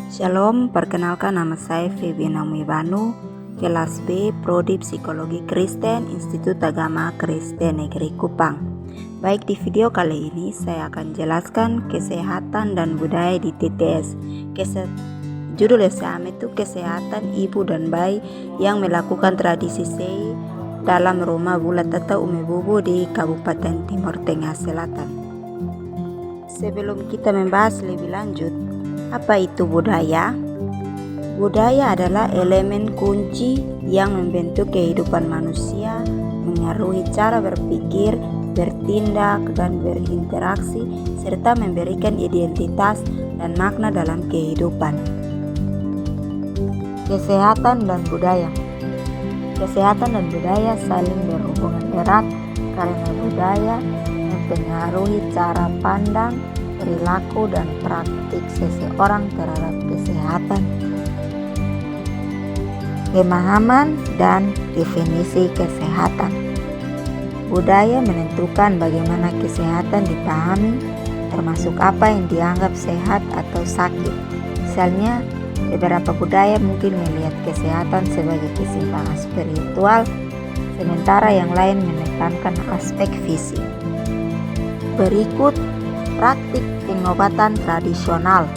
Shalom, perkenalkan nama saya Febiana Mwibanu, kelas B, Prodi Psikologi Kristen, Institut Agama Kristen Negeri Kupang. Baik, di video kali ini saya akan jelaskan kesehatan dan budaya di TTS. Judul SMA itu kesehatan ibu dan bayi yang melakukan tradisi sei dalam rumah bulat atau umebubu di Kabupaten Timur Tengah Selatan. Sebelum kita membahas lebih lanjut, apa itu budaya? Budaya adalah elemen kunci yang membentuk kehidupan manusia, mengaruhi cara berpikir, bertindak, dan berinteraksi, serta memberikan identitas dan makna dalam kehidupan. Kesehatan dan budaya. Kesehatan dan budaya saling berhubungan erat karena budaya mempengaruhi cara pandang, perilaku dan praktik seseorang terhadap kesehatan. Pemahaman dan definisi kesehatan. Budaya menentukan bagaimana kesehatan dipahami, termasuk apa yang dianggap sehat atau sakit. Misalnya, beberapa budaya mungkin melihat kesehatan sebagai keseimbangan spiritual, sementara yang lain menekankan aspek fisik. Berikut praktik pengobatan tradisional.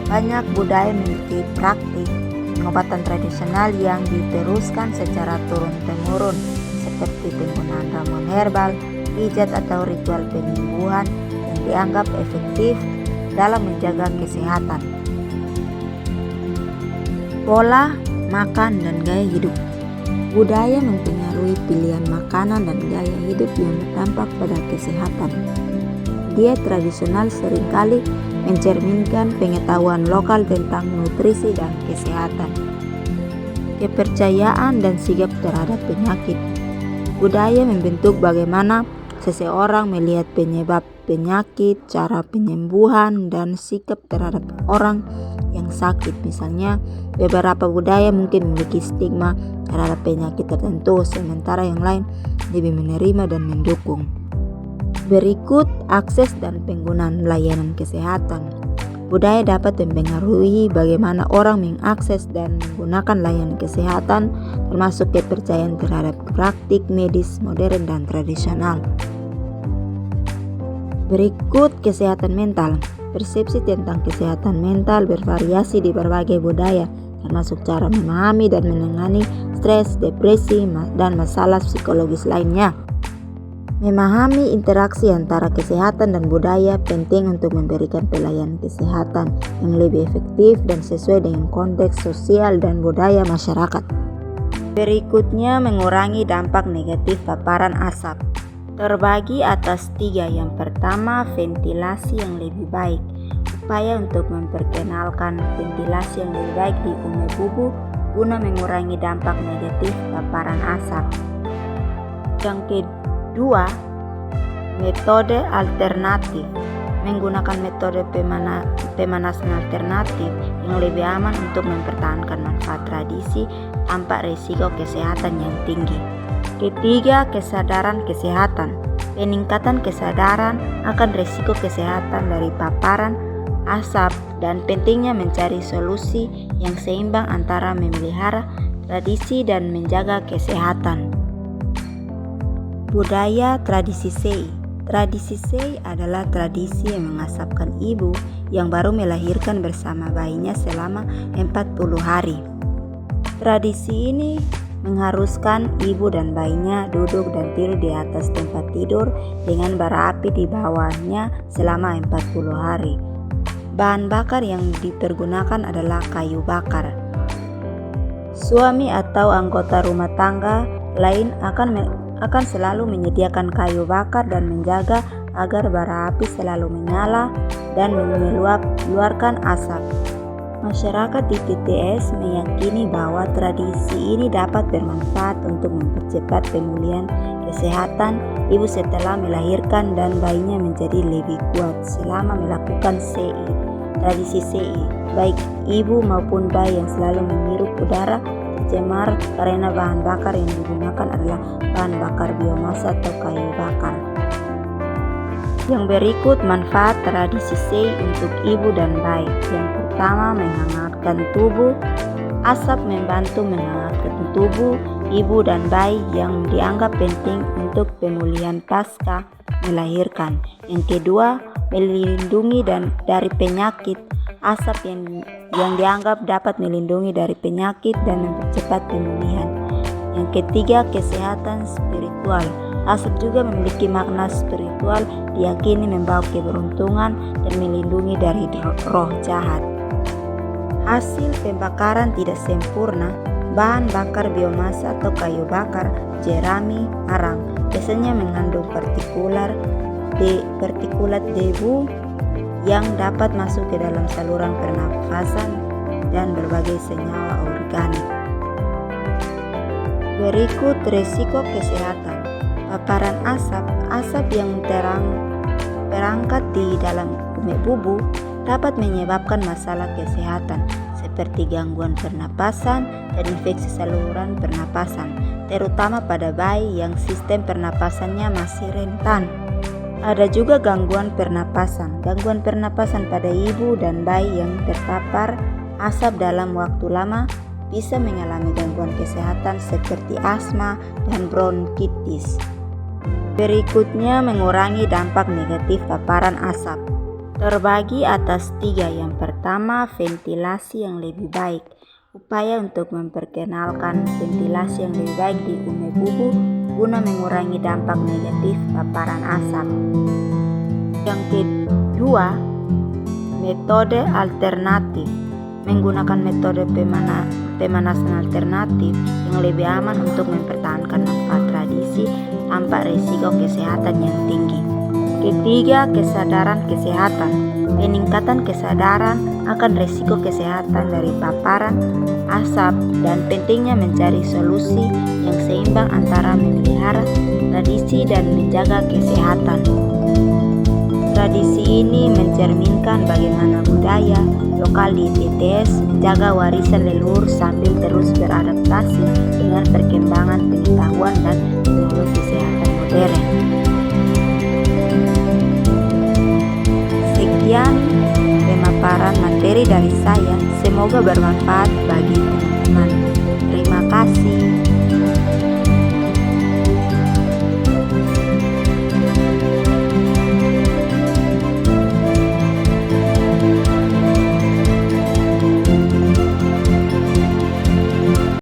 Banyak budaya memiliki praktik pengobatan tradisional yang diteruskan secara turun-temurun, seperti penggunaan ramuan herbal, pijat atau ritual penyembuhan yang dianggap efektif dalam menjaga kesehatan. Pola makan dan gaya hidup. Budaya mempengaruhi pilihan makanan dan gaya hidup yang berdampak pada kesehatan. Diet tradisional seringkali mencerminkan pengetahuan lokal tentang nutrisi dan kesehatan. Kepercayaan dan sikap terhadap penyakit. Budaya membentuk bagaimana seseorang melihat penyebab penyakit, cara penyembuhan, dan sikap terhadap orang yang sakit. Misalnya, beberapa budaya mungkin memiliki stigma terhadap penyakit tertentu, sementara yang lain lebih menerima dan mendukung. Berikut akses dan penggunaan layanan kesehatan. Budaya dapat mempengaruhi bagaimana orang mengakses dan menggunakan layanan kesehatan, termasuk kepercayaan terhadap praktik medis modern dan tradisional. Berikut kesehatan mental. Persepsi tentang kesehatan mental bervariasi di berbagai budaya, termasuk cara memahami dan menangani stres, depresi, dan masalah psikologis lainnya. Memahami interaksi antara kesehatan dan budaya penting untuk memberikan pelayanan kesehatan yang lebih efektif dan sesuai dengan konteks sosial dan budaya masyarakat. Berikutnya, mengurangi dampak negatif paparan asap. Terbagi atas 3. Yang pertama, ventilasi yang lebih baik. Upaya untuk memperkenalkan ventilasi yang lebih baik di umebubu guna mengurangi dampak negatif paparan asap. Yang kedua, metode alternatif. Menggunakan metode pemanasan alternatif yang lebih aman untuk mempertahankan manfaat tradisi tanpa risiko kesehatan yang tinggi. Ketiga, kesadaran kesehatan. Peningkatan kesadaran akan risiko kesehatan dari paparan asap dan pentingnya mencari solusi yang seimbang antara memelihara tradisi dan menjaga kesehatan. Budaya tradisi sei. Tradisi sei adalah tradisi yang mengasapkan ibu yang baru melahirkan bersama bayinya selama 40 hari. Tradisi ini mengharuskan ibu dan bayinya duduk dan tidur di atas tempat tidur dengan bara api di bawahnya selama 40 hari. Bahan bakar yang dipergunakan adalah kayu bakar. Suami atau anggota rumah tangga lain akan selalu menyediakan kayu bakar dan menjaga agar bara api selalu menyala dan mengeluarkan asap. Masyarakat di TTS meyakini bahwa tradisi ini dapat bermanfaat untuk mempercepat pemulihan kesehatan ibu setelah melahirkan dan bayinya menjadi lebih kuat selama melakukan CI. Tradisi CI, baik ibu maupun bayi yang selalu menghirup udara tercemar karena bahan bakar yang digunakan adalah bahan bakar biomasa atau kayu bakar. Yang berikut manfaat tradisi sei untuk ibu dan bayi. Yang pertama, menghangatkan tubuh. Asap membantu menghangatkan tubuh ibu dan bayi yang dianggap penting untuk pemulihan pasca melahirkan. Yang kedua, melindungi dari penyakit. Asap yang dianggap dapat melindungi dari penyakit dan mempercepat pemulihan. Yang ketiga, kesehatan spiritual. Asap juga memiliki makna spiritual, diyakini membawa keberuntungan dan melindungi dari roh jahat. Hasil pembakaran tidak sempurna. Bahan bakar biomasa atau kayu bakar, jerami, arang biasanya mengandung partikulat debu yang dapat masuk ke dalam saluran pernafasan dan berbagai senyawa organik. Berikut risiko kesehatan. Paparan asap yang terangkat di dalam bubu dapat menyebabkan masalah kesehatan seperti gangguan pernapasan dan infeksi saluran pernapasan, terutama pada bayi yang sistem pernapasannya masih rentan. Ada juga gangguan pernapasan pada ibu dan bayi yang terpapar asap dalam waktu lama bisa mengalami gangguan kesehatan seperti asma dan bronkitis. Berikutnya, mengurangi dampak negatif paparan asap. Terbagi atas 3. Yang pertama, ventilasi yang lebih baik. Upaya untuk memperkenalkan ventilasi yang lebih baik di bubu guna mengurangi dampak negatif paparan asap. Yang kedua, metode alternatif. Menggunakan metode pemanasan alternatif yang lebih aman untuk mempertahankan manfaat tradisi tanpa risiko kesehatan yang tinggi. Ketiga, kesadaran kesehatan. Peningkatan kesadaran akan risiko kesehatan dari paparan asap dan pentingnya mencari solusi yang seimbang antara memelihara tradisi dan menjaga kesehatan. Tradisi ini mencerminkan bagaimana budaya lokal di TTS menjaga warisan leluhur sambil terus beradaptasi dengan perkembangan pengetahuan dan teknologi kesehatan modern. Sekian pemaparan materi dari saya, semoga bermanfaat bagi